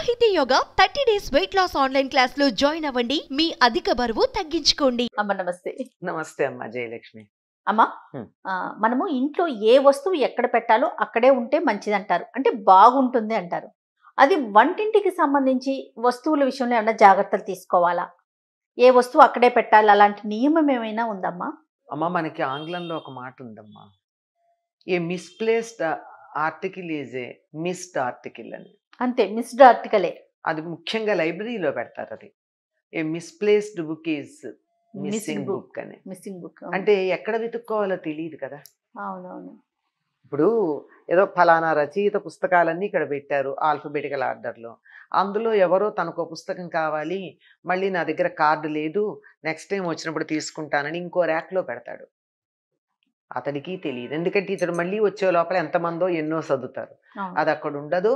సాహితీ yoga 30 days weight loss online class లో join అవ్వండి. మీ అధిక బరువు తగ్గించుకోండి. అమ్మ నమస్తే. నమస్తే అమ్మా జయలక్ష్మి. అమ్మా మనము ఇంట్లో ఏ వస్తువు ఎక్కడ పెట్టాలో అక్కడే ఉంటే మంచిది అంటారు, అంటే బాగుంటుంది అంటారు. అది వంటింటికి సంబంధించి వస్తువుల విషయంలో ఏమైనా జాగ్రత్తలు తీసుకోవాలా? ఏ వస్తువు అక్కడే పెట్టాలి, అలాంటి నియమం ఏమైనా ఉందమ్మా? అమ్మ మనకి ఆంగ్లంలో ఒక మాట ఉందమ్మా, a misplaced article is a missed article అని. అంతే, మిస్డ్ ఆర్టికలే. అది ముఖ్యంగా లైబ్రరీలో పెడతారు. అది a misplaced book is missing book అని. మిస్సింగ్ బుక్ అంటే ఎక్కడ వెతుక్కోవాలో తెలియదు కదా. అవునవును. ఇప్పుడు ఏదో ఫలానా రచయిత పుస్తకాలన్నీ ఇక్కడ పెట్టారు ఆల్ఫబెటికల్ ఆర్డర్లో. అందులో ఎవరో తనకు పుస్తకం కావాలి, మళ్ళీ నా దగ్గర కార్డు లేదు, నెక్స్ట్ టైం వచ్చినప్పుడు తీసుకుంటానని ఇంకో ర్యాక్లో పెడతాడు. అతడికి తెలియదు, ఎందుకంటే ఇతడు మళ్ళీ వచ్చే లోపల ఎంతమందో ఎన్నో చదువుతారు. అది అక్కడ ఉండదు.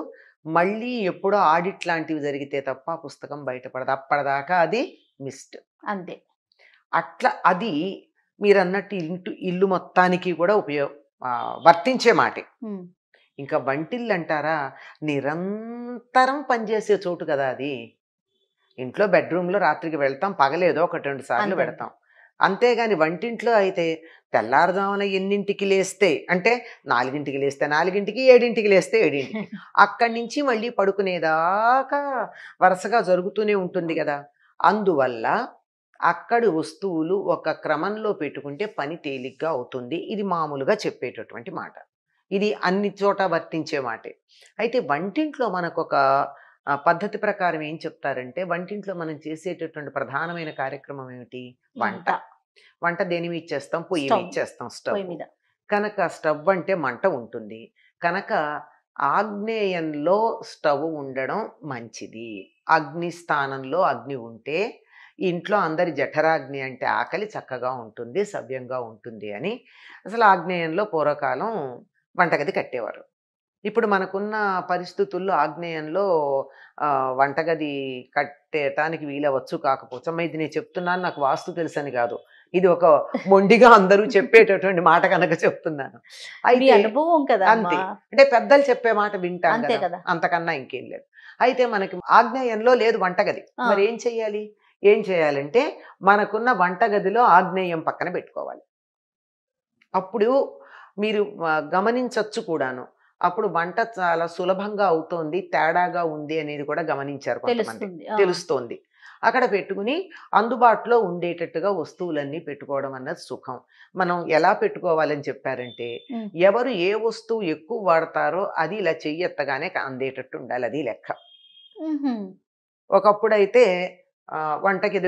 మళ్ళీ ఎప్పుడో ఆడిట్ లాంటివి జరిగితే తప్ప ఆ పుస్తకం బయటపడదు. అప్పటిదాకా అది మిస్డ్. అంతే. అట్లా అది మీరు అన్నట్టు ఇల్లు మొత్తానికి కూడా వర్తించే మాటే. ఇంకా వంటిల్లు అంటారా, నిరంతరం పనిచేసే చోటు కదా అది. ఇంట్లో బెడ్రూమ్లో రాత్రికి వెళ్తాం, పగలేదో 1-2 సార్లు పెడతాం. అంతేగాని వంటింట్లో అయితే తెల్లారుదామున ఎన్నింటికి లేస్తే అంటే 4ంటికి లేస్తే 4ంటికి, 7ంటికి లేస్తే 7ంటికి, అక్కడి నుంచి మళ్ళీ పడుకునేదాకా వరుసగా జరుగుతూనే ఉంటుంది కదా. అందువల్ల అక్కడి వస్తువులు ఒక క్రమంలో పెట్టుకుంటే పని తేలిగ్గా అవుతుంది. ఇది మామూలుగా చెప్పేటటువంటి మాట. ఇది అన్ని చోట వర్తించే మాటే. అయితే వంటింట్లో మనకు ఒక పద్ధతి ప్రకారం ఏం చెప్తారంటే, వంటింట్లో మనం చేసేటటువంటి ప్రధానమైన కార్యక్రమం ఏమిటి? వంట. వంట దేని మీద చేస్తాం? పొయ్యి మీద చేస్తాం, స్టవ్ మీద. కనుక స్టవ్ అంటే మంట ఉంటుంది కనుక ఆగ్నేయంలో స్టవ్ ఉండడం మంచిది. అగ్ని స్థానంలో అగ్ని ఉంటే ఇంట్లో అందరి జఠరాగ్ని అంటే ఆకలి చక్కగా ఉంటుంది, సవ్యంగా ఉంటుంది అని అసలు ఆగ్నేయంలో పూర్వకాలం వంటగది కట్టేవారు. ఇప్పుడు మనకున్న పరిస్థితుల్లో ఆగ్నేయంలో వంటగది కట్టేయటానికి వీలవచ్చు, కాకపోవచ్చు. అమ్మ ఇది నేను చెప్తున్నాను, నాకు వాస్తు తెలుసని కాదు, ఇది ఒక మొండిగా అందరూ చెప్పేటటువంటి మాట కనుక చెప్తున్నాను. అయితే అనుభవం కదా. అంతే, అంటే పెద్దలు చెప్పే మాట వింటాం అంతే కదా, అంతకన్నా ఇంకేం లేదు. అయితే మనకి ఆగ్నేయంలో లేదు వంటగది, మరి ఏం చెయ్యాలి? ఏం చేయాలంటే మనకున్న వంటగదిలో ఆగ్నేయం పక్కన పెట్టుకోవాలి. అప్పుడు మీరు గమనించవచ్చు కూడాను, అప్పుడు వంట చాలా సులభంగా అవుతోంది, తేడాగా ఉంది అనేది కూడా గమనించారు కొంతమంది, తెలుస్తోంది. అక్కడ పెట్టుకుని అందుబాటులో ఉండేటట్టుగా వస్తువులన్నీ పెట్టుకోవడం అన్నది సుఖం. మనం ఎలా పెట్టుకోవాలని చెప్పారంటే, ఎవరు ఏ వస్తువు ఎక్కువ వాడతారో అది ఇలా చెయ్యెత్తగానే అందేటట్టు ఉండాలి, అది లెక్క. ఒకప్పుడైతే వంటకి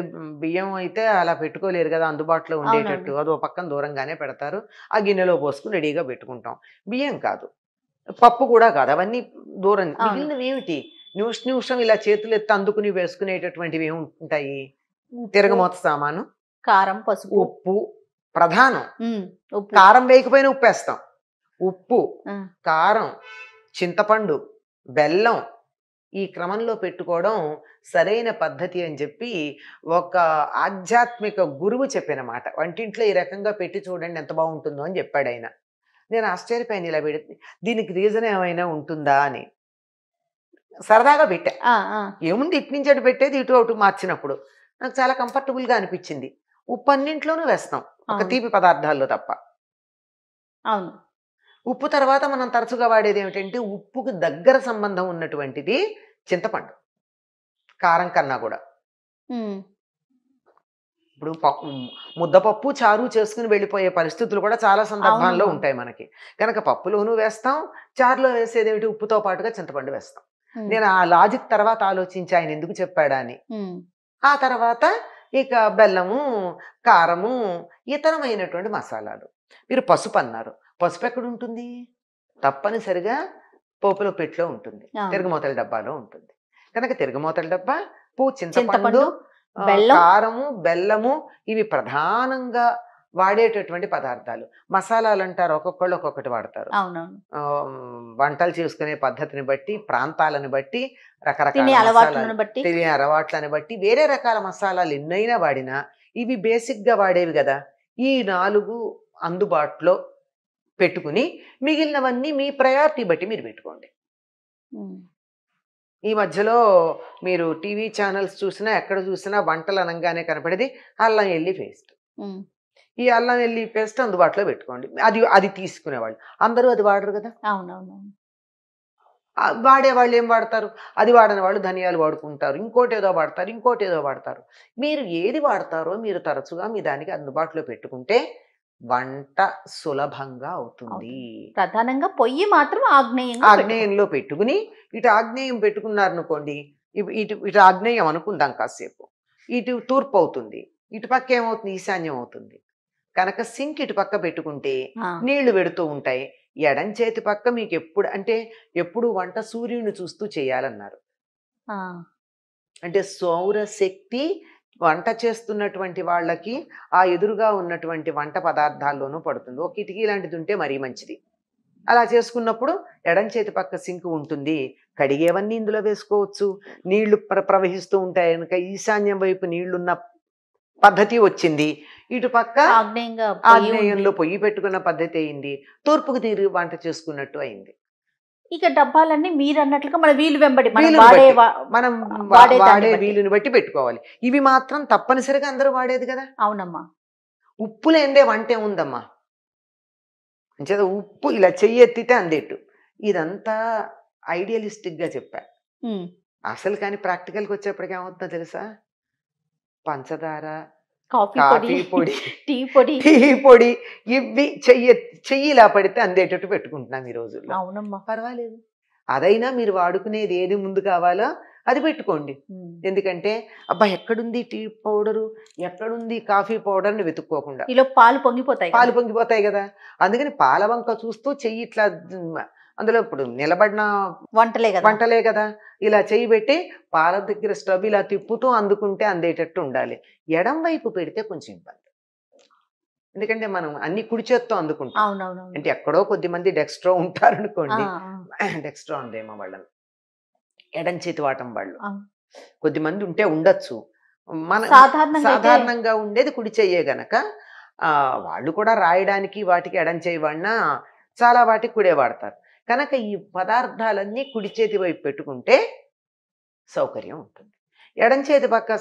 బియ్యం అయితే అలా పెట్టుకోలేరు కదా, అందుబాటులో ఉండేటట్టు అది ఒక పక్కన దూరంగానే పెడతారు. ఆ గిన్నెలో పోసుకుని రెడీగా పెట్టుకుంటాం. బియ్యం కాదు, పప్పు కూడా కాదు, అవన్నీ దూరం. మిగిలినవి ఏమిటి? నిమిషం ఇలా చేతులు ఎత్తి అందుకుని వేసుకునేటటువంటివి ఏమి ఉంటాయి? తిరగమోత సామాను, కారం, పసుపు, ఉప్పు ప్రధానం. కారం వేయకపోయినా ఉప్పు వేస్తాం. ఉప్పు, కారం, చింతపండు, బెల్లం ఈ క్రమంలో పెట్టుకోవడం సరైన పద్ధతి అని చెప్పి ఒక ఆధ్యాత్మిక గురువు చెప్పిన మాట. వంటింట్లో ఈ రకంగా పెట్టి చూడండి ఎంత బాగుంటుందో అని చెప్పాడు ఆయన. నేను ఆశ్చర్యపోయాను, ఇలా పెడితే దీనికి రీజన్ ఏమైనా ఉంటుందా అని సరదాగా పెట్టా. ఏముంది, ఇటు నుంచి అటు పెట్టేది, ఇటు అటు మార్చినప్పుడు నాకు చాలా కంఫర్టబుల్గా అనిపించింది. ఉప్పు అన్నింట్లోనూ వేస్తాం, ఒక తీపి పదార్థాల్లో తప్ప. అవును. ఉప్పు తర్వాత మనం తరచుగా వాడేది ఏమిటంటే, ఉప్పుకు దగ్గర సంబంధం ఉన్నటువంటిది చింతపండు, కారం కన్నా కూడా. ఇప్పుడు ముద్దపప్పు చారు చేసుకుని వెళ్ళిపోయే పరిస్థితులు కూడా చాలా సందర్భాల్లో ఉంటాయి మనకి. కనుక పప్పులోనూ వేస్తాం, చారులో వేసేది ఏమిటి? ఉప్పుతో పాటుగా చింతపండు వేస్తాం. నేను ఆ లాజిక్ తర్వాత ఆలోచించి ఆయన ఎందుకు చెప్పాడా అని. ఆ తర్వాత ఇక బెల్లము, కారము, ఇతరమైనటువంటి మసాలాలు. మీరు పసుపు అన్నారు, పసుపు ఎక్కడ ఉంటుంది? తప్పనిసరిగా పోపులో పెట్లో ఉంటుంది, తిరగమూతల డబ్బాలో ఉంటుంది. కనుక తిరగమూతల డబ్బా, చింతపండు, కారము, బెల్లము ఇవి ప్రధానంగా వాడేటటువంటి పదార్థాలు. మసాలాలు అంటారు, ఒక్కొక్కళ్ళు ఒక్కొక్కటి వాడతారు. వంటలు చేసుకునే పద్ధతిని బట్టి, ప్రాంతాలను బట్టి, రకరకాల అలవాట్లను బట్టి వేరే రకాల మసాలాలు ఎన్నైనా వాడినా ఇవి బేసిక్గా వాడేవి కదా. ఈ 4 అందుబాటులో పెట్టుకుని మిగిలినవన్నీ మీ ప్రయారిటీ బట్టి మీరు పెట్టుకోండి. ఈ మధ్యలో మీరు టీవీ ఛానల్స్ చూసినా ఎక్కడ చూసినా వంటలు అనగానే కనపడేది అల్లం వెల్లి పేస్ట్. ఈ అల్లం వెల్లి పేస్ట్ అందుబాటులో పెట్టుకోండి. అది అది తీసుకునేవాళ్ళు. అందరూ అది వాడరు కదా. అవునవును. వాడేవాళ్ళు ఏం వాడతారు? అది వాడని వాళ్ళు ధనియాలు వాడుకుంటారు, ఇంకోటి ఏదో వాడతారు. మీరు ఏది వాడతారో మీరు తరచుగా మీ దానికి అందుబాటులో పెట్టుకుంటే వంట సులభంగా అవుతుంది. ప్రధానంగా పొయ్యి మాత్రం ఆగ్నేయంలో పెట్టుకుని ఇటు ఆగ్నేయం పెట్టుకున్నారనుకోండి, ఇటు ఆగ్నేయం అనుకుందాం కాసేపు, ఇటు తూర్పు అవుతుంది, ఇటు పక్క ఏమవుతుంది, ఈశాన్యం అవుతుంది. కనుక సింక్ ఇటు పక్క పెట్టుకుంటే నీళ్లు పెడుతూ ఉంటాయి. ఎడం చేతి పక్క మీకు ఎప్పుడు వంట సూర్యుని చూస్తూ చేయాలన్నారు. అంటే సౌరశక్తి వంట చేస్తున్నటువంటి వాళ్ళకి ఆ ఎదురుగా ఉన్నటువంటి వంట పదార్థాల్లోనూ పడుతుంది. ఒక కిటికీ లాంటిది ఉంటే మరీ మంచిది. అలా చేసుకున్నప్పుడు ఎడం చేతి పక్క సింక్ ఉంటుంది, కడిగేవన్నీ ఇందులో వేసుకోవచ్చు. నీళ్లు ప్రవహిస్తూ ఉంటాయి కనుక ఈశాన్యం వైపు నీళ్లున్న పద్ధతి వచ్చింది. ఇటు పక్క ఆగ్నేయంలో పొయ్యి పెట్టుకున్న పద్ధతి అయింది. తూర్పుకు తీరు వంట చేసుకున్నట్టు అయింది. ఇక డబ్బాలన్నీ మీరు అన్నట్లుగా మన వీలు వెంబడి మనం వాడే వీలుని బట్టి పెట్టుకోవాలి. ఇవి మాత్రం తప్పనిసరిగా అందరూ వాడేది కదా. అవునమ్మా. ఉప్పు లేదే వంట ఏముందమ్మా. అంచేత ఉప్పు ఇలా చెయ్యి ఎత్తితే అందేట్టు. ఇదంతా ఐడియలిస్టిక్ గా చెప్పా. అసలు కానీ ప్రాక్టికల్కి వచ్చేప్పటికి ఏమవుతుందో తెలుసా? పంచదార, కాఫీ పొడి, టీ పొడి ఇవి చెయ్యి ఇలా పడితే అందేటట్టు పెట్టుకుంటున్నాం ఈ రోజుల్లో. అవునమ్మా. పర్వాలేదు, అదైనా మీరు వాడుకునేది ఏది ముందు కావాలో అది పెట్టుకోండి. ఎందుకంటే అబ్బా ఎక్కడుంది టీ పౌడరు, ఎక్కడుంది కాఫీ పౌడర్ అని వెతుక్కోకుండా పాలు పొంగిపోతాయి కదా. అందుకని పాల వంక చూస్తూ చెయ్యి ఇట్లా, అందులో ఇప్పుడు నిలబడిన వంటలే కదా, ఇలా చెయ్యి పెట్టి పాల దగ్గర స్టవ్ ఇలా తిప్పుతూ అందుకుంటే అందేటట్టు ఉండాలి. ఎడం వైపు పెడితే కొంచెం ఇబ్బంది, ఎందుకంటే మనం అన్ని కుడి చేత్తో అందుకుంటాం. అంటే ఎక్కడో కొద్దిమంది డెక్స్ట్రో ఉంటారు అనుకోండి, డెక్స్ట్రో ఉందేమో వాళ్ళని, ఎడం చేతి వాటం వాళ్ళు కొద్దిమంది ఉంటే ఉండొచ్చు. మన సాధారణంగా ఉండేది కుడి చెయ్యే గనక వాళ్ళు కూడా రాయడానికి వాటికి ఎడం చేయి వాడినా చాలా వాటికి కుడే వాడతారు. కనుక ఈ పదార్థాలన్నీ కుడి చేతి వైపు పెట్టుకుంటే సౌకర్యం ఉంటుంది. ఎడం చేతి పక్క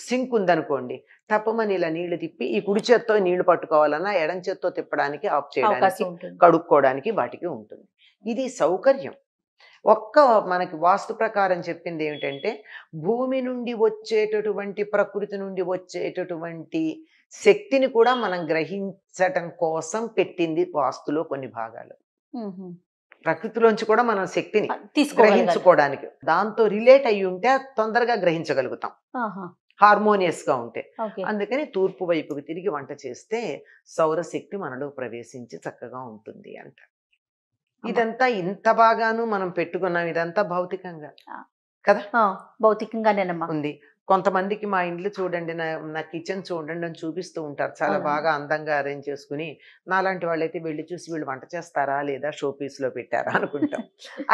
సింక్ ఉందనుకోండి, తప్పమని ఇలా నీళ్లు తిప్పి ఈ కుడి చేత్తో నీళ్లు పట్టుకోవాలన్నా ఎడం చేత్తో తిప్పడానికి, ఆఫ్ చేయడానికి, కడుక్కోవడానికి వాటికి ఉంటుంది. ఇది సౌకర్యం. మనకి వాస్తు ప్రకారం చెప్పింది ఏమిటంటే, భూమి నుండి వచ్చేటటువంటి, ప్రకృతి నుండి వచ్చేటటువంటి శక్తిని కూడా మనం గ్రహించటం కోసం పెట్టింది వాస్తులో కొన్ని భాగాలు. ప్రకృతిలోంచి కూడా మనం శక్తిని గ్రహించుకోవడానికి, దాంతో రిలేట్ అయ్యి ఉంటే తొందరగా గ్రహించగలుగుతాం, హార్మోనియస్ గా ఉంటే. అందుకని తూర్పు వైపుకి తిరిగి వంట చేస్తే సౌరశక్తి మనలో ప్రవేశించి చక్కగా ఉంటుంది అంట. ఇదంతా ఇంత బాగాను మనం పెట్టుకున్నాం, ఇదంతా భౌతికంగా కదా, భౌతికంగానేనమ్మా ఉంది. కొంతమందికి మా ఇండ్లు చూడండి, నా కిచెన్ చూడండి అని చూపిస్తూ ఉంటారు, చాలా బాగా అందంగా అరేంజ్ చేసుకుని. నాలాంటి వాళ్ళైతే వెళ్ళి చూసి వీళ్ళు వంట చేస్తారా లేదా షో పీస్ లో పెట్టారా అనుకుంటాం.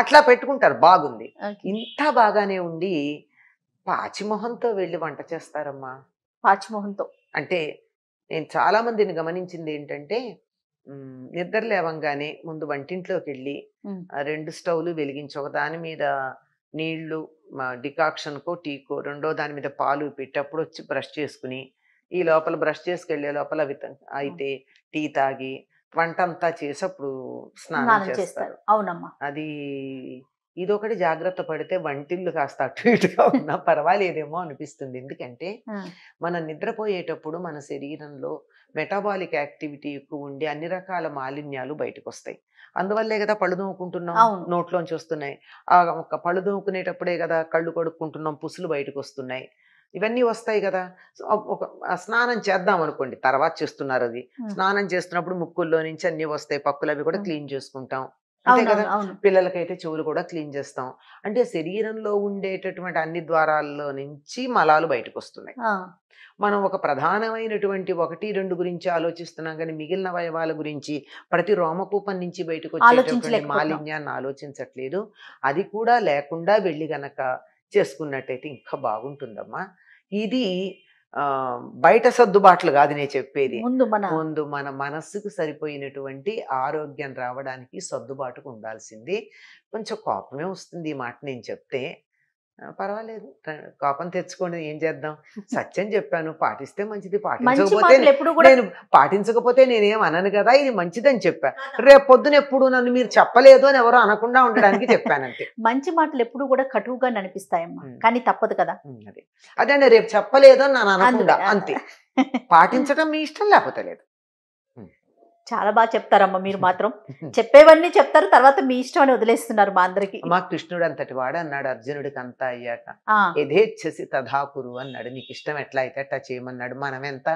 అట్లా పెట్టుకుంటారు, బాగుంది. ఇంత బాగానే ఉండి పాచిమొహంతో వెళ్ళి వంట చేస్తారమ్మా. పాచిమొహంతో అంటే నేను చాలా మందిని గమనించింది ఏంటంటే, నిద్ర లేవంగానే ముందు వంటింట్లోకి వెళ్ళి 2 స్టవ్లు వెలిగించి, ఒక దాని మీద నీళ్లు డికాక్షన్కో టీకో, రెండో దాని మీద పాలు పెట్టి అప్పుడు వచ్చి బ్రష్ చేసుకుని, ఈ లోపల బ్రష్ చేసుకెళ్లే లోపల అయితే టీ తాగి వంట అంతా చేసి అప్పుడు స్నానం చేస్తారు. అవునమ్మా. అది ఇదొకటి జాగ్రత్త పడితే వంటిల్లు కాస్త అటు ఇటుగా ఉన్నా పర్వాలేదేమో అనిపిస్తుంది. ఎందుకంటే మనం నిద్రపోయేటప్పుడు మన శరీరంలో మెటాబాలిక్ యాక్టివిటీ ఎక్కువ ఉండి అన్ని రకాల మాలిన్యాలు బయటకు వస్తాయి. అందువల్లే కదా పళ్ళు దూముకుంటున్నాం, నోట్లోంచి వస్తున్నాయి. ఒక పళ్ళు దూముకునేటప్పుడే కదా కళ్ళు కడుక్కుంటున్నాం, పుసులు బయటకు వస్తున్నాయి. ఇవన్నీ వస్తాయి కదా. ఒక స్నానం చేద్దాం అనుకోండి, తర్వాత చేస్తున్నారు అది, స్నానం చేస్తున్నప్పుడు ముక్కుల్లో నుంచి అన్ని వస్తాయి, పక్కులు అవి కూడా క్లీన్ చేసుకుంటాం, అంతే కదా. పిల్లలకైతే చెవులు కూడా క్లీన్ చేస్తాం. అంటే శరీరంలో ఉండేటటువంటి అన్ని ద్వారాల్లో నుంచి మలాలు బయటకు వస్తున్నాయి. మనం ఒక ప్రధానమైనటువంటి 1-2 గురించి ఆలోచిస్తున్నాం కానీ మిగిలిన అవయవాల గురించి, ప్రతి రోమకూపం నుంచి బయటకు వచ్చేటటువంటి మాలిన్యాన్ని ఆలోచించట్లేదు. అది కూడా లేకుండా వెళ్ళి గనక చేసుకున్నట్టయితే ఇంకా బాగుంటుందమ్మా. ఇది బయట సర్దుబాట్లు కాదు నేను చెప్పేది, ముందు మన మనస్సుకు సరిపోయినటువంటి ఆరోగ్యం రావడానికి సర్దుబాటుకు ఉండాల్సింది. కొంచెం కోపమే వస్తుంది ఈ మాట నేను చెప్తే, పర్వాలేదు, కోపం తెచ్చుకోండి, ఏం చేద్దాం, సత్యం చెప్పాను, పాటిస్తే మంచిది, మంచి పాటించకపోతే మాటలు ఎప్పుడు కూడా నేను పాటించకపోతే నేనేం అనను కదా, ఇది మంచిదని చెప్పా. రేపు పొద్దున ఎప్పుడు నన్ను మీరు చెప్పలేదు అని ఎవరో అనకుండా ఉండడానికి చెప్పానంతే. మంచి మాటలు ఎప్పుడు కూడా కటువుగా అనిపిస్తాయమ్మా, కానీ తప్పదు కదా. అదే అదే రేపు చెప్పలేదు అని నన్ను అనకుండా, అందుకే. అంతే. పాటించడం మీ ఇష్టం, లేకపోతే లేదు. చాలా బాగా చెప్తారమ్మా మీరు మాత్రం. చెప్పేవన్నీ చెప్తారు, తర్వాత మీ ఇష్టం అని వదిలేస్తున్నారు మా అందరికి. మా కృష్ణుడు అంతటి వాడు అన్నాడు అర్జునుడికి అంతా అయ్యాక, ఆ, యథేచ్ఛసి తథాకురు అన్నాడు. నీకు ఇష్టం ఎట్లా అయితే అట్లా చేయమన్నాడు. మనం ఎంత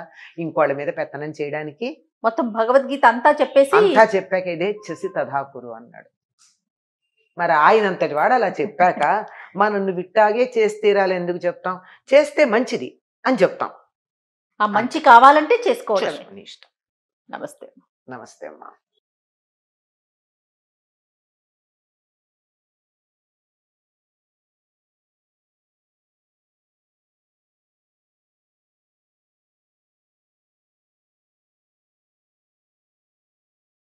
ఇంకోళ్ళ మీద పెత్తనం చేయడానికి, మొత్తం భగవద్గీత అంతా చెప్పేసి అంతా చెప్పాక యథేచ్ఛసి తథాకురు అన్నాడు. మరి ఆయన అంతటి వాడు అలా చెప్పాక మనం నువ్వు ఇట్టాగే చేసి తీరాలి ఎందుకు చెప్తాం, చేస్తే మంచిది అని చెప్తాం. ఆ మంచి కావాలంటే చేసుకోవడం. చేసుకో, నీ ఇష్టం. నమస్తే. నమస్తే అమ్మా.